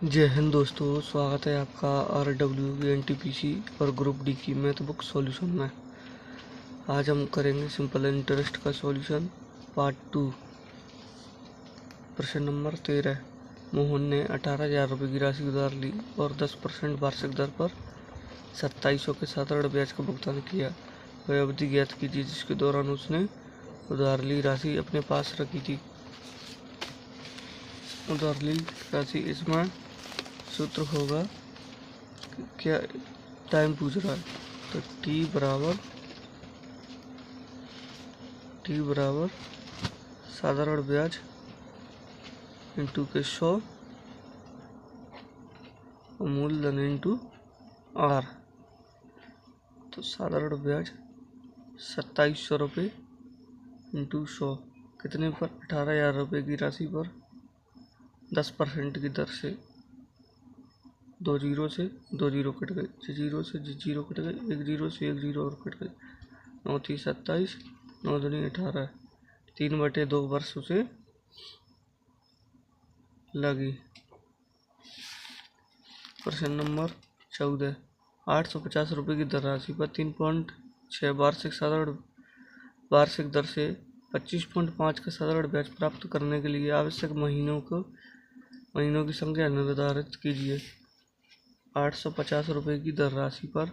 जय हिंद दोस्तों, स्वागत है आपका RWNTPC और ग्रुप डी की मैथ बुक सॉल्यूशन में। आज हम करेंगे सिंपल इंटरेस्ट का सॉल्यूशन पार्ट 2। प्रश्न नंबर 13। मोहन ने 18,000 रुपये की राशि उधार ली और 10% वार्षिक दर पर 2700 के साथ ऋण ब्याज का भुगतान किया। वह अवधि ज्ञात कीजिए जिसके दौरान उसने उधार ली राशि अपने पास रखी थी। उधार ली राशि, इसमें सूत्र होगा क्या टाइम पूछ रहा है, तो टी बराबर साधारण ब्याज इंटू के 100 और मूलधन इंटू आर। तो साधारण ब्याज 2700 रुपये इंटू 100 कितने पर? 18,000 रुपये की राशि पर 10% की दर से। 2 जीरो से 2 जीरो कट गए, 6 जीरो से 6 जीरो कट गए, 1 जीरो से 1 जीरो और कट गए। 9 थी 27, 9 दूनी 18, 3/2 वर्ष उसे लगी। प्रश्न नंबर 14। 850 रुपये की दर राशि पर 3.6 वार्षिक दर से 25.5 का साधारण ब्याज प्राप्त करने के लिए आवश्यक महीनों की संख्या निर्धारित कीजिए। 850 रुपये की दर राशि पर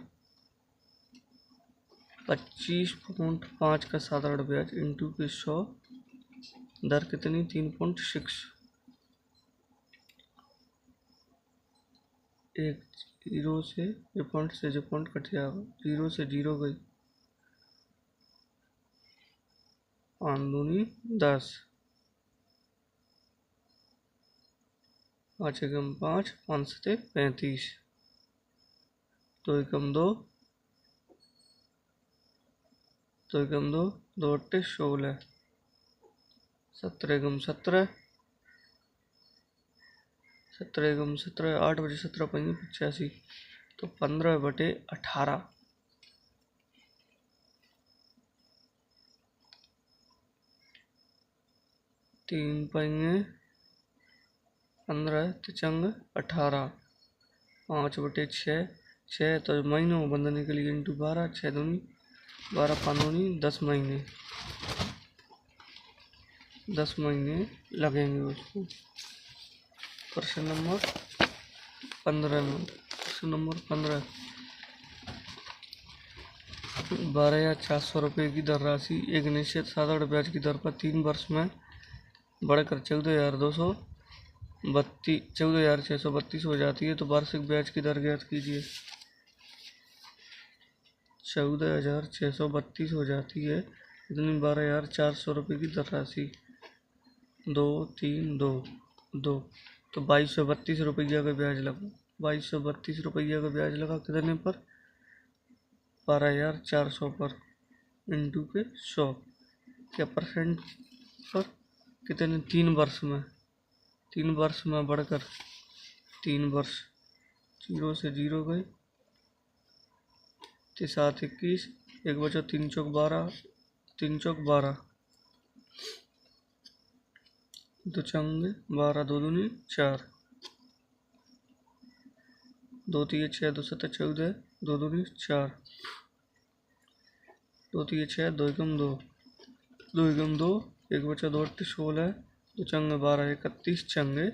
25.5 का साधारण ब्याज इंटू के 100 दर कितनी? 3.6। 1 जीरो से जो पॉइंट कट जाएगा, 0 से 0 गई, 5 दूनी 10, 5 एकम 5, 5 सते 35, 2 एकम 2, 2 एकम 2, 2 अट्ठे 16, 17 एकम 17, 17 एकम 17, 8 बजे 17 पंजे 85, तो 15/18। 3 पंजे 15, तिचंग 18, 5/6, 6 तो महीनों में बंधने के लिए इंटू 12, 6 दूनी 12, 5 दूनी 10 महीने, 10 महीने लगेंगे उसको। प्रश्न नंबर 15 में, प्रश्न नंबर 15। 12,400 रुपये की दर राशि एक निश्चित साधारण ब्याज की दर पर 3 वर्ष में बढ़कर 14,632 हो जाती है, तो वार्षिक ब्याज की दर ज्ञात कीजिए। 14,632 हो जाती है, इतनी 12,400 रुपये की दर राशि 2 3 2 2, तो 2232 रुपया का ब्याज लगा। 2232 रुपया का ब्याज लगा कितने पर? 12,400 पर इंटू के 100 क्या परसेंट पर कितने? 3 वर्ष में, 3 वर्ष में बढ़कर 3 वर्ष, 0 से 0 गए, 7 21, 1 बचा 3 चौक 12, 3 चौक 12, 2 चंगे 12, 2 दूनी 4, 2 3 6, 2 7 14, 2 दूनी 4, 2 3 6, 2 एकम 2, 2 एकम 2, 1 बचा 2 8 16, 2 चंगे 12, 31 चंगे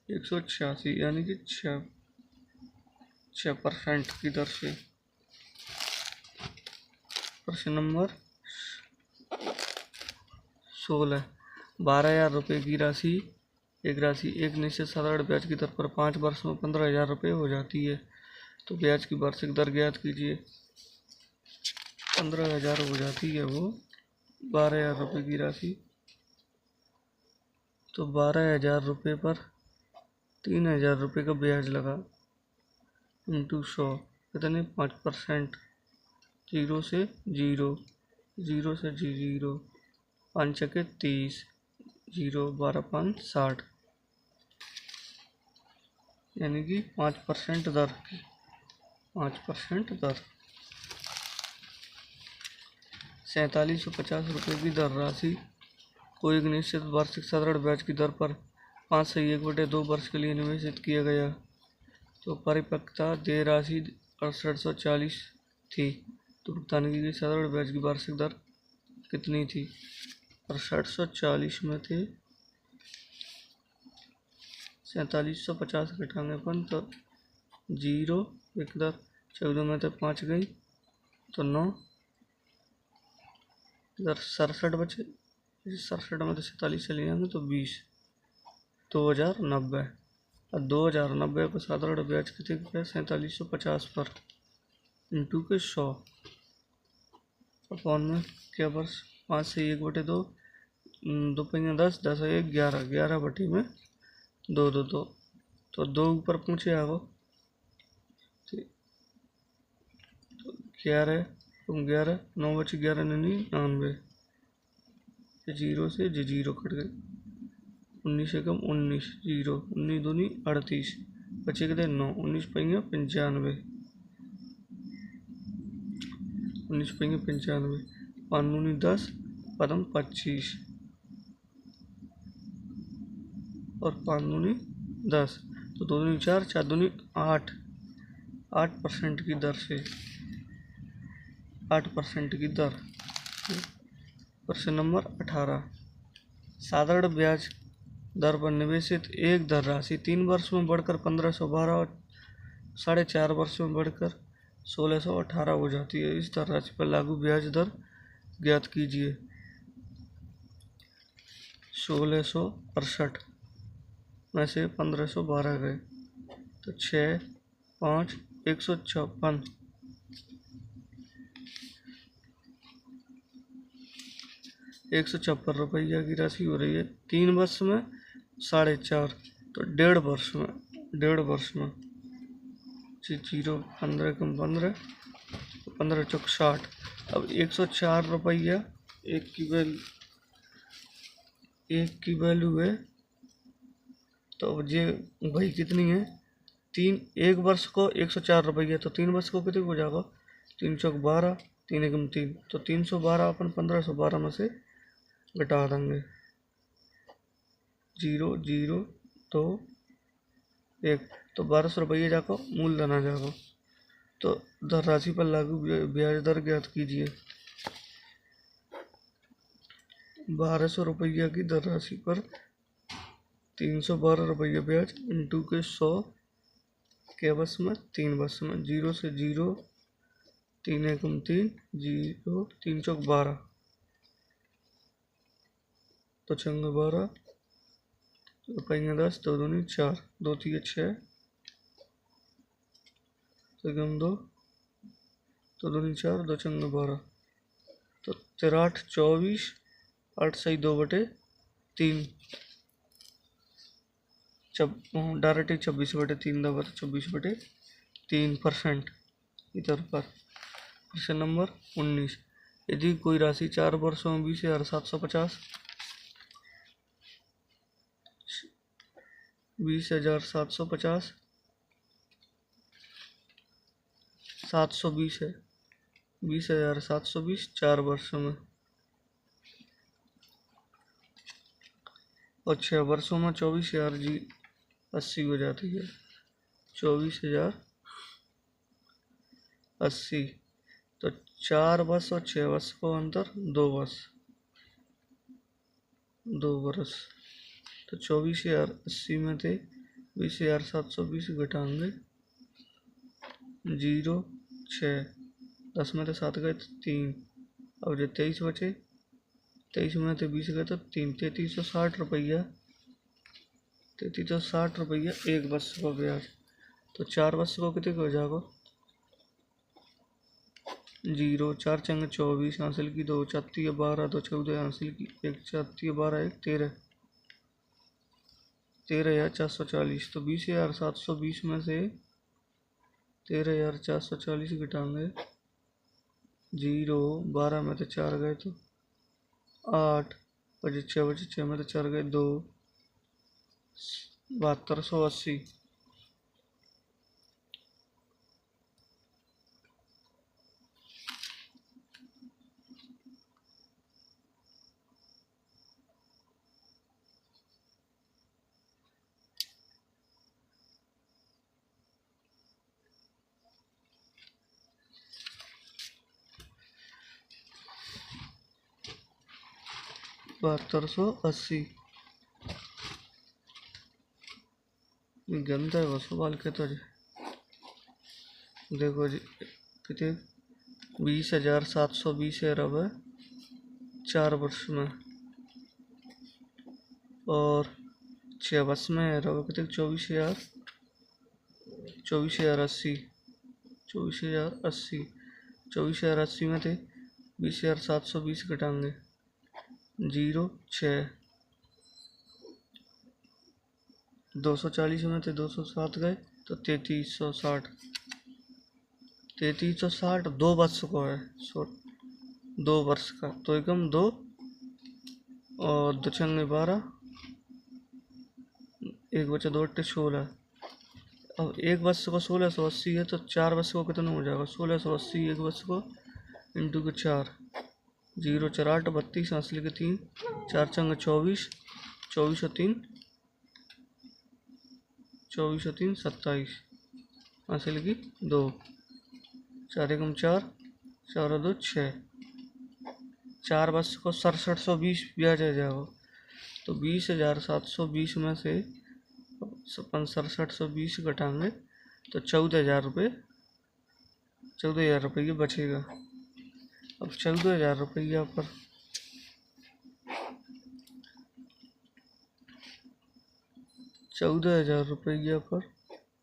186, यानी कि 6% की दर से। प्रश्न नंबर 16। 12,000 रुपये की राशि एक निश्चित साधारण ब्याज की दर पर 5 वर्ष में 15,000 रुपये हो जाती है, तो ब्याज की वार्षिक दर ज्ञात कीजिए। 15,000 हो जाती है वो 12,000 रुपये की राशि, तो 12,000 रुपये पर 3,000 रुपये का ब्याज लगा इंटू 100 कितने? 5%। 0 से 0, 0 से 0, 5 छके 30, 0 12 5 60, यानी कि 5% दर, 5% दर। 4,750 रुपये की दर राशि को एक निश्चित वार्षिक साधारण ब्याज की दर पर 5 से 1/2 वर्ष के लिए निवेशित किया गया। तो परिपक्वता देय राशि 6840 थी, तो भुगतान की गई साधारण ब्याज की वार्षिक दर कितनी थी? 6840 में थे 4750 घटाएंगे अपन तो 0 एक दर 14 में थे 5 गई तो 9 इधर 67 बचे, 67 में तो 47 चले जाएंगे तो 20 2090। और 2090 को साधारण ब्याज कितने का? 4750 पर इंटू के 100 अपॉन में क्या वर्ष? 5 से 1/2 2 पंजा 10 10 1 11 11 बटी में 2 2 2 तो 2 ऊपर पूछे आगो तो 11 तुम 11 9 बचे 11 99 जीरो से जीरो कट गए 19 से कम 19 जीरो 19 दूनी 38 बचे कितने 9 19 पंगे 95 19 पंगे 95 5 दूनी 10 पदम 25 और 5 दूनी 10 तो 2 दूनी 4 4 दूनी 8% की दर से 8% की दर। प्रश्न नंबर 18 साधारण ब्याज दर पर निवेशित एक धन राशि 3 वर्ष में बढ़कर 1512 और 4.5 वर्ष में बढ़कर 1618 हो जाती है। इस धन राशि पर लागू ब्याज दर ज्ञात कीजिए। 1668 में से 1512 गए तो 6 5 156 156 रुपया की राशि हो रही है। 3 वर्ष में 4.5 तो 1.5 वर्ष में 0 15 कम 15 15 चौक 60। अब 104 रुपया एक की वैल्यू है तो ये भाई कितनी है? 1 वर्ष को 104 रुपया तो 3 वर्ष को कितने हो जाएगा? 3 चौक 12 3 एकम 3 तो 312 अपन 1512 में से घटा देंगे 0 0 2 1 तो 1200 रुपये जाको मूलधन आ जाएगा। तो धन राशि पर लागू ब्याज दर ज्ञात कीजिए। 1200 रुपया की धन राशि पर 312 रुपया ब्याज इंटू के 100 के वर्ष में 3 वर्ष में 0 से 0 3 एकम 3 0 3 चौक 12 तो 12 रुपया 10 2 दूनी 4 2 3 6 तो 2 तो 2 4 2 12 तो 13 24 8 सही 2/3 डायरेक्ट 26/3 दबा तो 24/3% इधर पर। प्रश्न नंबर 19 यदि कोई राशि 4 वर्षों में 20,750 20,750 720 है 20,720 4 वर्षों में और 6 वर्षों में 24,080 हो जाती है 24,080 तो 4 वर्ष और 6 वर्ष को अंतर 2 वर्ष तो 24,080 में थे 20,720 घटाएंगे 0 6 10 में तो 7 गए तो 3 अब जो 23 बचे 23 में तो 20 गए तो 3 3360 रुपया 3360 रुपया 1 वर्ष का ब्याज तो 4 वर्ष को कितने हो जाएगा 0 4 चंग 24 हासिल की 2 4 12 2 14 हासिल की 1 4 12 1 13 13,440 तो 20,720 में से 13,440 घटाएंगे 0 12 में तो 4 गए तो 8 बचे 6 में तो 4 गए 2 7280 7280। गंदा है वो सवाल के तो जी। देखो जी कितने 20,720 अरब है 4 वर्ष में, और 6 वर्ष में अरब कितने 24,080। 24,080 में थे 20,720 घटाएंगे 0,6। 240 में थे 207 गए तो 3360। 3360 2 वर्ष को है, 2 वर्ष का तो एकम 2 और 2 छंगे 12, एक बचा 2 अट्ठे 16। अब एक वर्ष को 1680 है तो 4 वर्ष को कितना हो जाएगा 1680 एक वर्ष को इंटू के 4, 0 4 8 32 हासिल के 3, 4 चंग 24, 24 और 3 27 हासिल की 2, 4 एकम 4, 4 और 2 6। 4 वर्ष को 6720 ब्याज आ जाएगा तो 20,720 में से 6720 घटाएंगे तो 14,000 रुपये 14,000 रुपये बचेगा। अब 14,000 रुपया पर 14,000 रुपया पर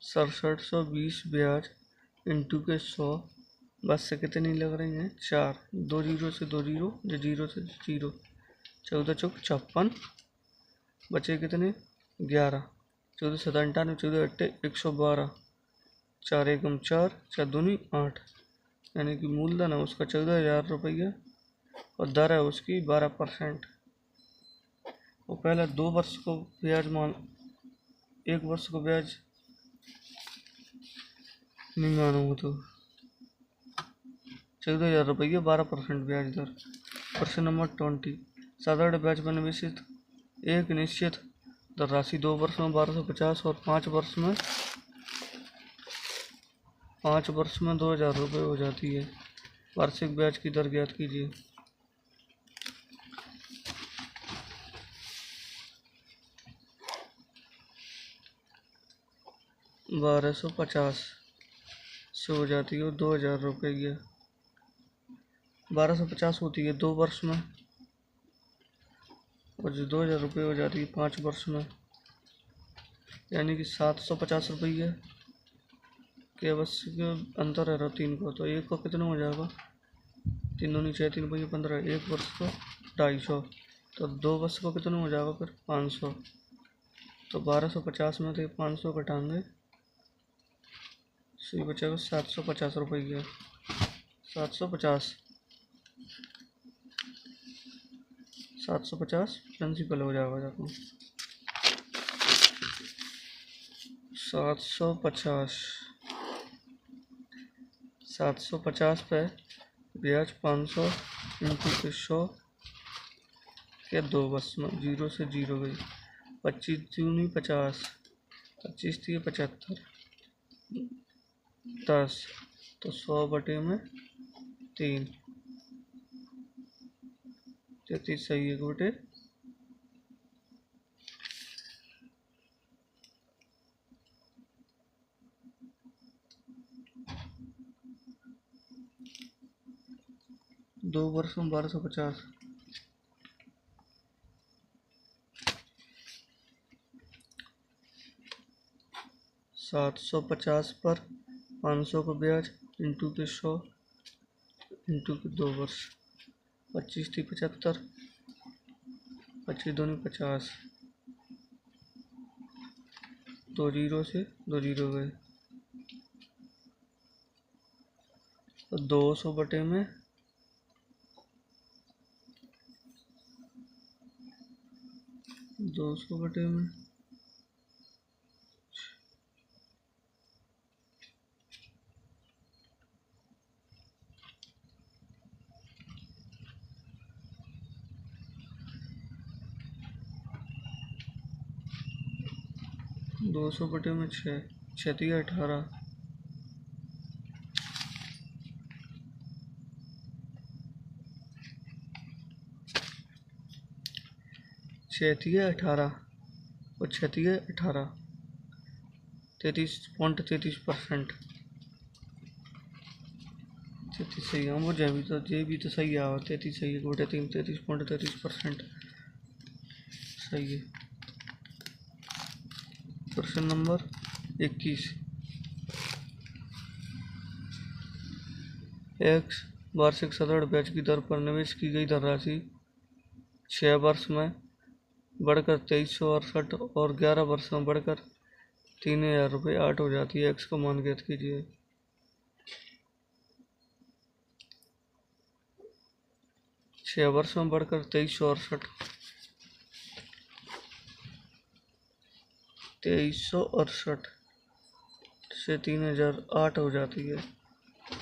6720 ब्याज इंटू के 100 बस से कितनी लग रही हैं 4, 2 जीरो से 2 जीरो, 0 से 0, 14 चौक 56 बचे कितने 11, 14 7 98, 14 अट्ठे 112, 4 एकम 4, 4 दूनी 8, यानी कि मूलधन है उसका 14,000 रुपया और दर है उसकी 12%। वो पहले 2 वर्ष को ब्याज मान, 1 वर्ष को ब्याज नहीं मानूंगा तो 14,000 रुपये 12% ब्याज दर। प्रश्न नंबर 20 साधारण ब्याज पर निवेशित एक निश्चित दर राशि 2 वर्ष में 1250 और 5 वर्ष में 2,000 रुपये हो जाती है। वार्षिक ब्याज की दर ज्ञात कीजिए। $1250 से हो जाती है 2,000 रुपये। 1250 होती है 2 वर्ष में और जो 2,000 रुपये हो जाती है 5 वर्ष में, यानी कि 750 रुपये के आवश्यक अंतर है 3 को, तो एक को कितना हो जाएगा 3 दूनी 6 3 रुपये 15, 1 वर्ष को 250, तो 2 वर्ष को कितना हो जाएगा फिर 500। तो 1250 में से 500 घटाएंगे सही बचेगा 750 रुपये। 750 प्रिंसिपल हो जाएगा जाकर 750 पे ब्याज 500 इंटू के 100 के 2 वर्ष में 0 से 0 गई, 25 दूनी 50, 25 थी 75, 10 तो 100 बटे में 3, 33 सही 1 बटे 2 वर्ष में 1250। $750 पर 500 का ब्याज इंटू के 100 इंटू के 2 वर्ष, 25 थी 75, 25 दूनी 50, 2 जीरो से 2 जीरो गए तो 200 बटे में 200 बटे में 200 बटे में 6, 6 18, चौथी है 18 और छठी है 18, 33.33%। 33 सही है, वो जे भी तो सही है, 33 सही है, 2/3 33.33% सही है। प्रश्न नंबर 21। एक्स वार्षिक साधारण ब्याज की दर पर निवेश की गई धनराशि 6 वर्ष में बढ़कर 2368 और 11 वर्ष में बढ़कर 3000 रुपये 8 हो जाती है। एक्स का मान ज्ञात कीजिए। 6 वर्ष में बढ़कर 2368 से 3008 हो जाती है।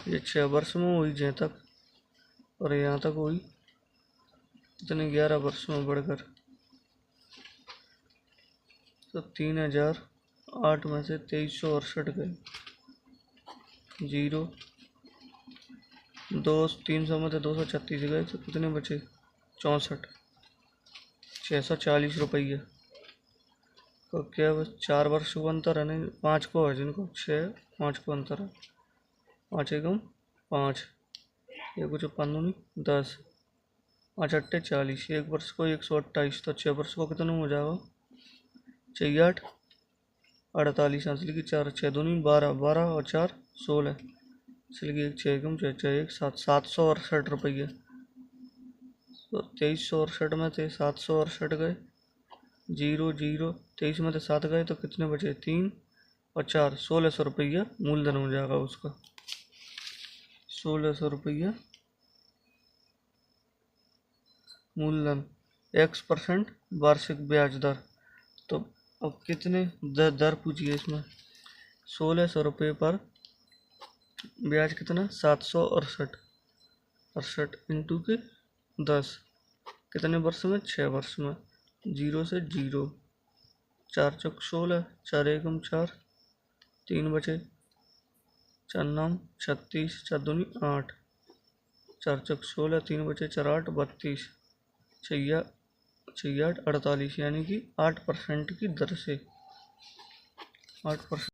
ये 6 वर्ष में हुई जहाँ तक, और यहाँ तक हुई इतने 11 वर्ष में बढ़कर, तो 3008 में से 2368 गए, 0 300 में से 236 गए, तो कितने बचे? 64, 640 रुपये। तो क्या बस 4 वर्ष को अंतर है? नहीं, 5 को है, जिनको 6 5 को अंतर है। 5 एकम 5, ये कुछ 5 10, 5 अट्ठे 40, 1 वर्ष को 128, तो 6 वर्ष को कितने हो जाएगा? 6 8 48, हासिल की 4 6 दूनी 12, 12 और 4 16, इसलिए 1 6 एकम 6 6 1 7 768 रुपये। तो 2368 में थे 768 गए, 0 0 23 में से 7 गए, तो कितने बचे? 3 और 4 1600 रुपये मूलधन हो जाएगा उसका। 1600 रुपये मूलधन, X% वार्षिक ब्याज दर। तो अब कितने दर पूछिए इसमें? 1600 रुपये पर ब्याज कितना? 768 इंटू के 10, कितने वर्ष में? 6 वर्ष में। 0 से 0, 4 चौक 16, 4 एकम 4, 3 बचे, 4 9 36, 4 दूनी 8, 4 चौक 16, 3 बचे, 4 8 32, 6 8 48, यानी कि 8% की दर से 8%।